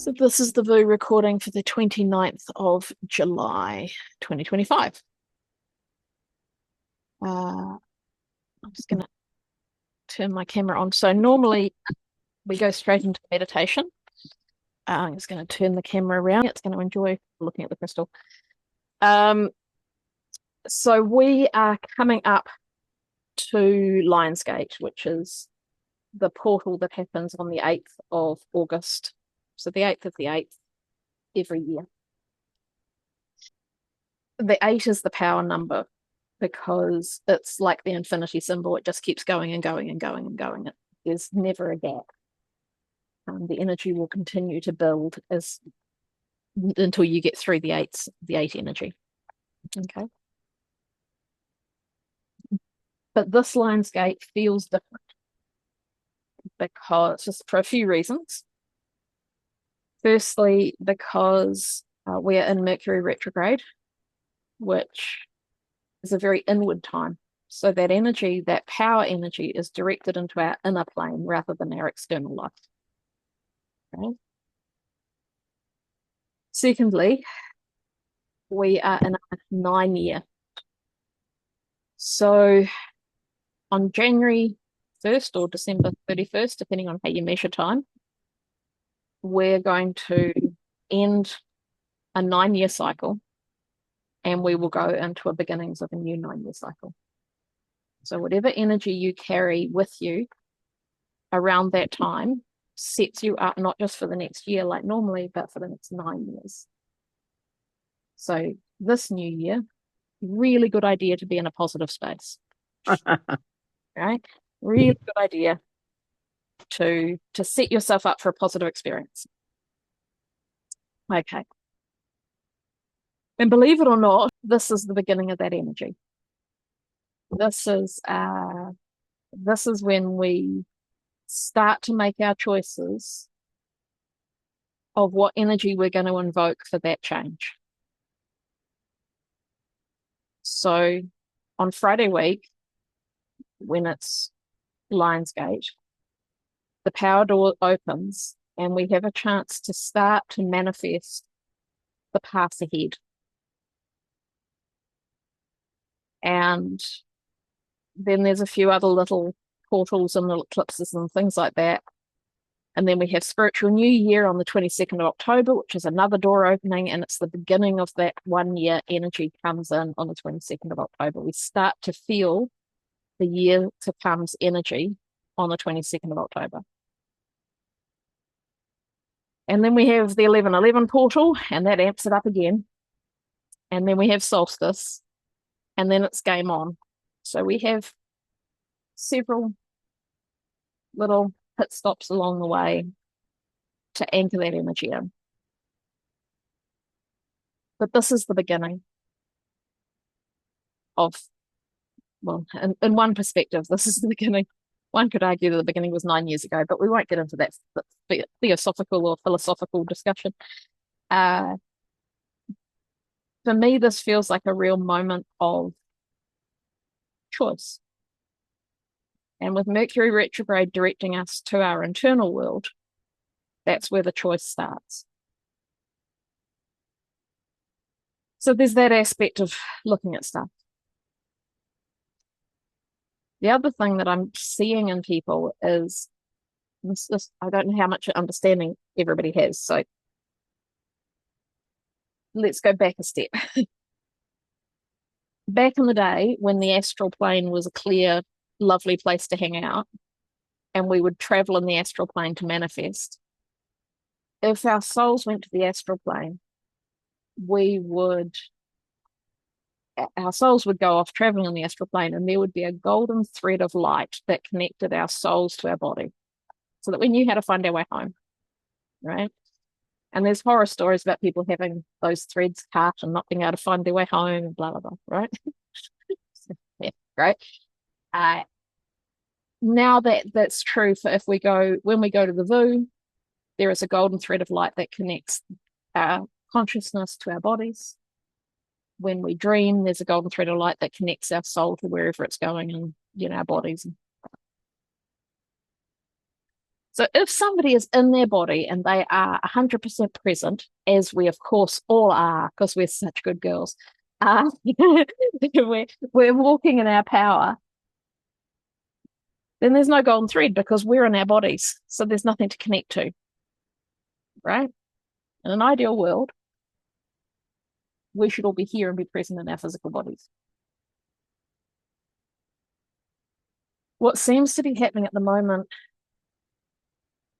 So this is the VU recording for the 29th of July, 2025. I'm just going to turn my camera on. So normally we go straight into meditation. I'm just going to turn the camera around. It's going to enjoy looking at the crystal. So we are coming up to Lionsgate, which is the portal that happens on the 8th of August. So the 8th of the 8th every year. The 8 is the power number because it's like the infinity symbol. It just keeps going and going and going and going. There's never a gap. The energy will continue to build until you get through the 8 energy. Okay. But this Lionsgate feels different because just for a few reasons. Firstly, because we are in Mercury retrograde, which is a very inward time. So that energy, that power energy, is directed into our inner plane rather than our external life. Okay. Secondly, we are in a 9-year. So on January 1st or December 31st, depending on how you measure time, we're going to end a 9-year cycle and we will go into a beginnings of a new 9-year cycle. So whatever energy you carry with you around that time sets you up not just for the next year like normally, but for the next 9 years. So this new year, really good idea to be in a positive space. Right? Really good idea to set yourself up for a positive experience. Okay. And believe it or not, this is the beginning of that energy. This is when we start to make our choices of what energy we're going to invoke for that change. So on Friday week, when it's Lionsgate, the power door opens and we have a chance to start to manifest the path ahead. And then there's a few other little portals and little eclipses and things like that. And then we have Spiritual New Year on the 22nd of October, which is another door opening, and it's the beginning of that 1-year energy comes in on the 22nd of October. We start to feel the year to come's energy on the 22nd of October. And then we have the 11/11 portal, and that amps it up again. And then we have solstice, and then it's game on. So we have several little pit stops along the way to anchor that energy in. But this is the beginning of, well, in one perspective, this is the beginning. One could argue that the beginning was 9 years ago, but we won't get into that theosophical or philosophical discussion. For me, this feels like a real moment of choice. And with Mercury retrograde directing us to our internal world, that's where the choice starts. So there's that aspect of looking at stuff. The other thing that I'm seeing in people is this, I don't know how much understanding everybody has. So let's go back a step. Back in the day when the astral plane was a clear, lovely place to hang out, and we would travel in the astral plane to manifest, if our souls went to the astral plane, our souls would go off traveling in the astral plane, and there would be a golden thread of light that connected our souls to our body so that we knew how to find our way home, right? And there's horror stories about people having those threads cut and not being able to find their way home and blah, blah, blah, right? Yeah, great. Now that's true for when we go to the VU, there is a golden thread of light that connects our consciousness to our bodies. When we dream, there's a golden thread of light that connects our soul to wherever it's going in our bodies. So if somebody is in their body and they are 100% present, as we of course all are, because we're such good girls, we're walking in our power, then there's no golden thread because we're in our bodies. So there's nothing to connect to, right? In an ideal world, we should all be here and be present in our physical bodies. What seems to be happening at the moment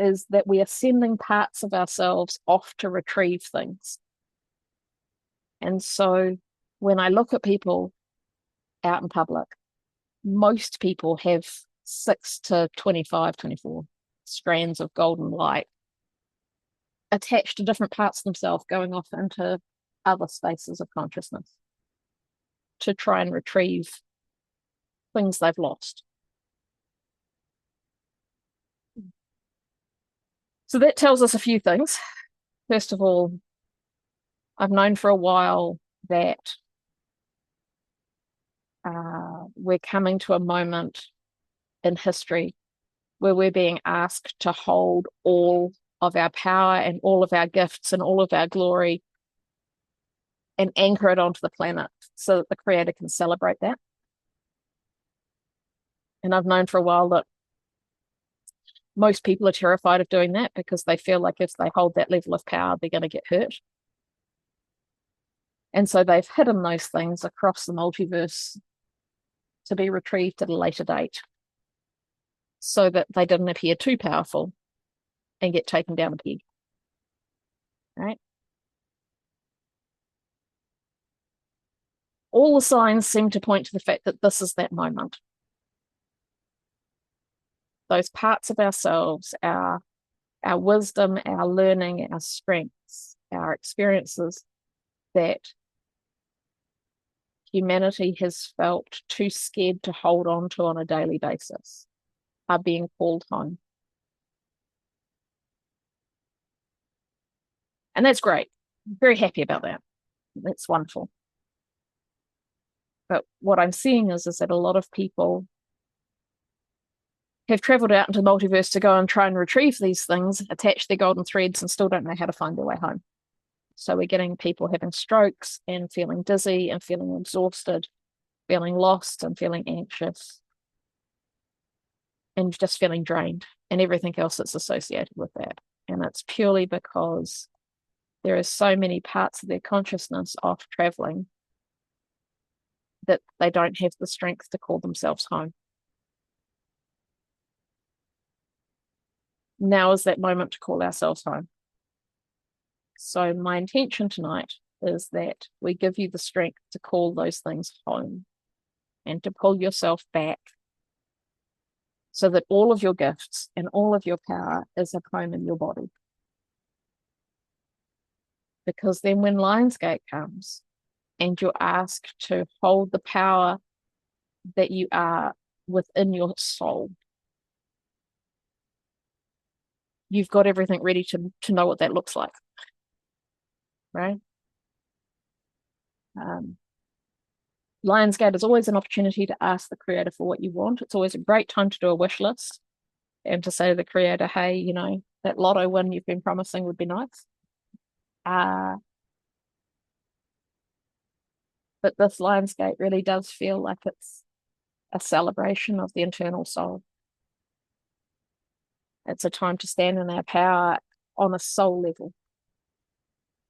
is that we are sending parts of ourselves off to retrieve things. And so when I look at people out in public, most people have 6 to 25, 24 strands of golden light attached to different parts of themselves going off into other spaces of consciousness to try and retrieve things they've lost. So that tells us a few things. First of all, I've known for a while that we're coming to a moment in history where we're being asked to hold all of our power and all of our gifts and all of our glory and anchor it onto the planet so that the Creator can celebrate that. And I've known for a while that most people are terrified of doing that because they feel like if they hold that level of power, they're going to get hurt. And so they've hidden those things across the multiverse to be retrieved at a later date so that they didn't appear too powerful and get taken down a peg. Right? All the signs seem to point to the fact that this is that moment. Those parts of ourselves, our wisdom, our learning, our strengths, our experiences that humanity has felt too scared to hold on to on a daily basis are being called home. And that's great. I'm very happy about that. That's wonderful. But what I'm seeing is that a lot of people have traveled out into the multiverse to go and try and retrieve these things, attach their golden threads, and still don't know how to find their way home. So we're getting people having strokes and feeling dizzy and feeling exhausted, feeling lost and feeling anxious, and just feeling drained and everything else that's associated with that. And it's purely because there are so many parts of their consciousness off traveling that they don't have the strength to call themselves home. Now is that moment to call ourselves home. So my intention tonight is that we give you the strength to call those things home and to pull yourself back so that all of your gifts and all of your power is at home in your body. Because then when Lionsgate comes and you're asked to hold the power that you are within your soul, you've got everything ready to know what that looks like, right? Lionsgate is always an opportunity to ask the Creator for what you want. It's always a great time to do a wish list and to say to the Creator, hey, you know, that lotto win you've been promising would be nice. But this Lionsgate really does feel like it's a celebration of the internal soul. It's a time to stand in our power on a soul level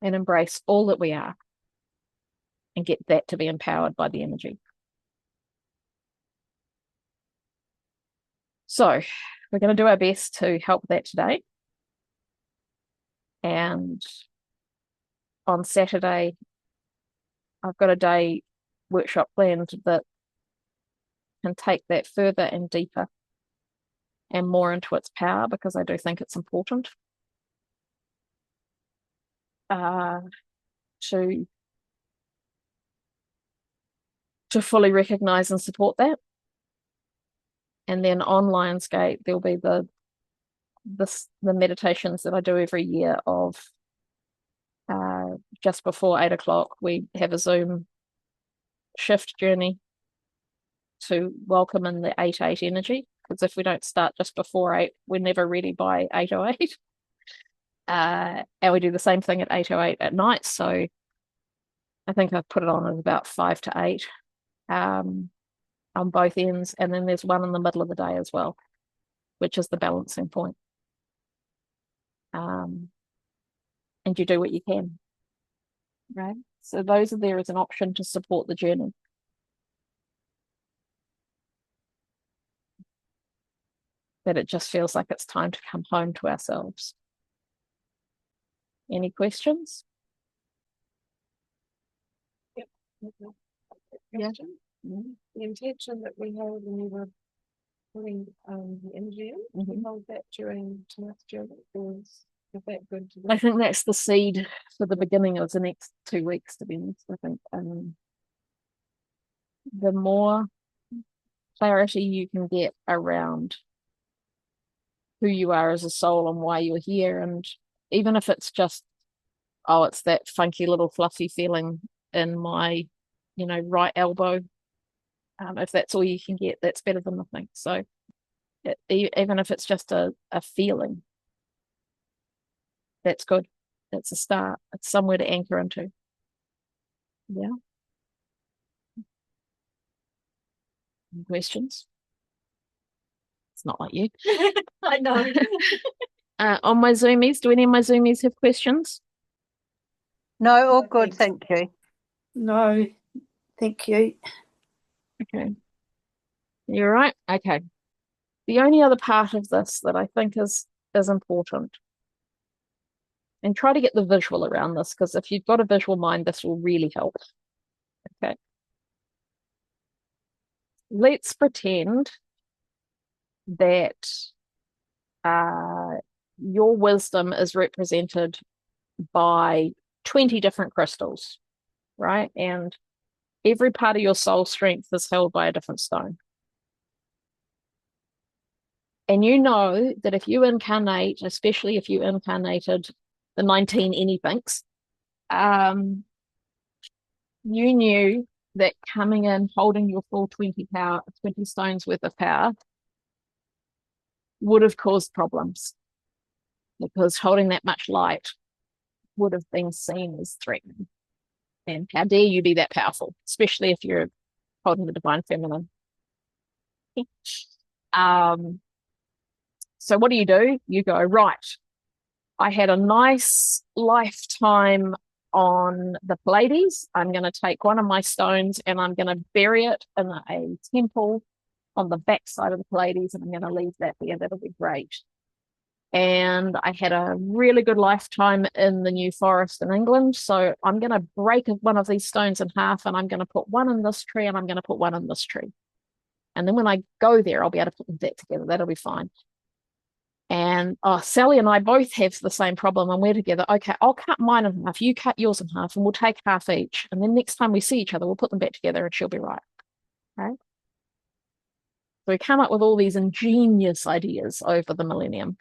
and embrace all that we are and get that to be empowered by the energy. So we're going to do our best to help that today. And on Saturday, I've got a day workshop planned that can take that further and deeper and more into its power, because I do think it's important to fully recognize and support that. And then on Lionsgate, there'll be the meditations that I do every year of just before 8 o'clock. We have a Zoom shift journey to welcome in the 8-8 energy. because if we don't start just before 8, we're never ready by 8:08. And we do the same thing at 8:08 at night. So I think I've put it on at about 5 to 8 on both ends. And then there's one in the middle of the day as well, which is the balancing point. And you do what you can, right? So those are there as an option to support the journey. That it just feels like it's time to come home to ourselves. Any questions? Yep. Yeah. The intention that we held when we were putting the energy in, we hold that during tonight's journey. Is that good to do? I think that's the seed for the beginning of the next 2 weeks, to be honest. I think the more clarity you can get around who you are as a soul and why you're here, and even if it's just, oh, it's that funky little fluffy feeling in my, right elbow. If that's all you can get, that's better than nothing. So even if it's just a feeling, that's good. That's a start. It's somewhere to anchor into. Yeah. Any questions? It's not like you. I know. On my Zoomies, do any of my Zoomies have questions? No, all good, thank you. No, thank you. Okay. You're right? Okay. The only other part of this that I think is important, and try to get the visual around this, because if you've got a visual mind, this will really help. Okay. Let's pretend that your wisdom is represented by 20 different crystals, right? And every part of your soul strength is held by a different stone. And you know that if you incarnate, especially if you incarnated the 19 anythings, you knew that coming in, holding your full 20 stones worth of power would have caused problems, because holding that much light would have been seen as threatening. And how dare you be that powerful, especially if you're holding the divine feminine. So what do? You go, right, I had a nice lifetime on the Pleiades. I'm going to take one of my stones and I'm going to bury it in a temple on the backside of the Pleiades, and I'm going to leave that there. That'll be great. And I had a really good lifetime in the New Forest in England, so I'm going to break one of these stones in half, and I'm going to put one in this tree and I'm going to put one in this tree. And then when I go there, I'll be able to put them back together. That'll be fine. And Sally and I both have the same problem, and we're together. Okay, I'll cut mine in half, you cut yours in half, and we'll take half each. And then next time we see each other, we'll put them back together and she'll be right. Right? So we come up with all these ingenious ideas over the millennium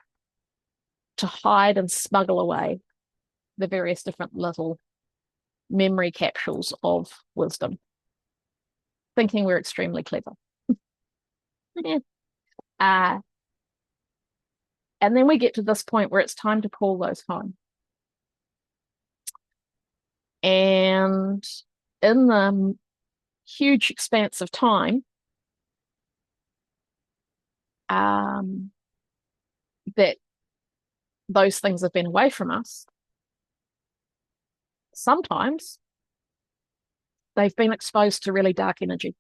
to hide and smuggle away the various different little memory capsules of wisdom, thinking we're extremely clever. Yeah. And then we get to this point where it's time to call those home. And in the huge expanse of time, that those things have been away from us, sometimes they've been exposed to really dark energy.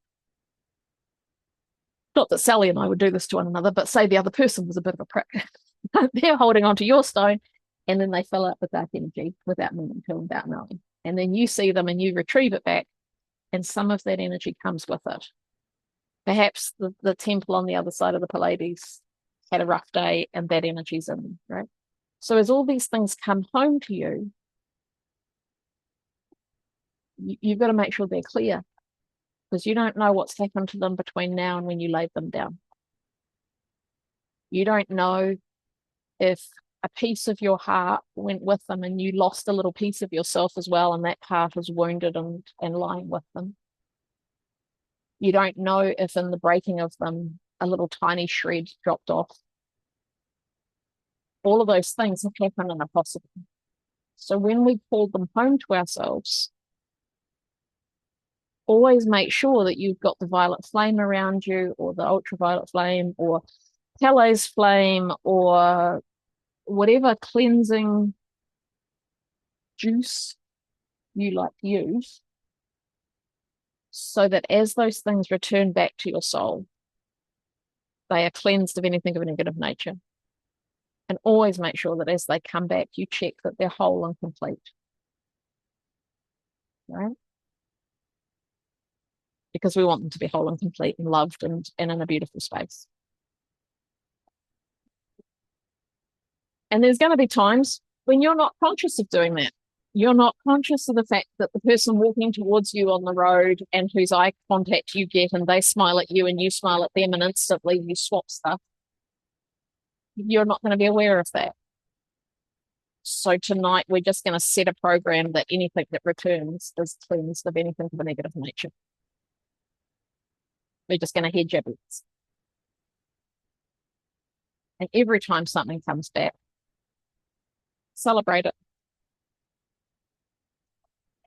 Not that Sally and I would do this to one another, but say the other person was a bit of a prick. They're holding onto your stone, and then they fill up with dark energy without meaning to, without knowing. And then you see them and you retrieve it back, and some of that energy comes with it. Perhaps the temple on the other side of the Pleiades had a rough day, and that energy's in them, right? So as all these things come home to you, you've got to make sure they're clear, because you don't know what's happened to them between now and when you laid them down. You don't know if a piece of your heart went with them and you lost a little piece of yourself as well, and that part is wounded and lying with them. You don't know if in the breaking of them a little tiny shred dropped off. All of those things have happened and are possible. So when we call them home to ourselves, always make sure that you've got the violet flame around you, or the ultraviolet flame, or Pele's flame, or whatever cleansing juice you like to use, so that as those things return back to your soul, they are cleansed of anything of a negative nature. And always make sure that as they come back, you check that they're whole and complete. Right? Because we want them to be whole and complete and loved and in a beautiful space. And there's going to be times when you're not conscious of doing that. You're not conscious of the fact that the person walking towards you on the road and whose eye contact you get, and they smile at you and you smile at them, and instantly you swap stuff. You're not going to be aware of that. So tonight we're just going to set a program that anything that returns is cleansed of anything of a negative nature. We're just going to hedge our bets. And every time something comes back, celebrate it.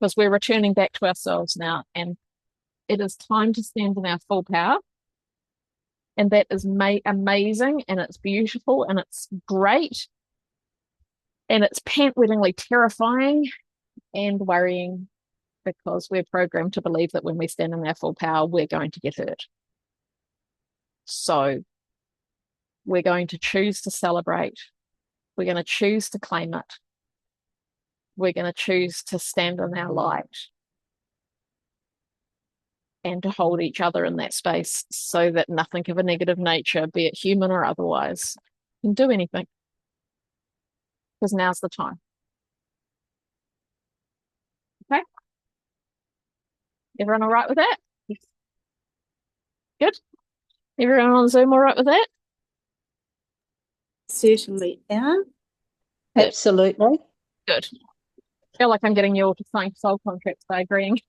Because we're returning back to ourselves now, and it is time to stand in our full power. And that is amazing, and it's beautiful, and it's great, and it's pant-wettingly terrifying and worrying, because we're programmed to believe that when we stand in our full power, we're going to get hurt. So we're going to choose to celebrate. We're going to choose to claim it. We're going to choose to stand in our light and to hold each other in that space, so that nothing of a negative nature, be it human or otherwise, can do anything. Because now's the time. Okay? Everyone all right with that? Good? Everyone on Zoom all right with that? Certainly am. Absolutely. Good. I feel like I'm getting you all to sign soul contracts by agreeing.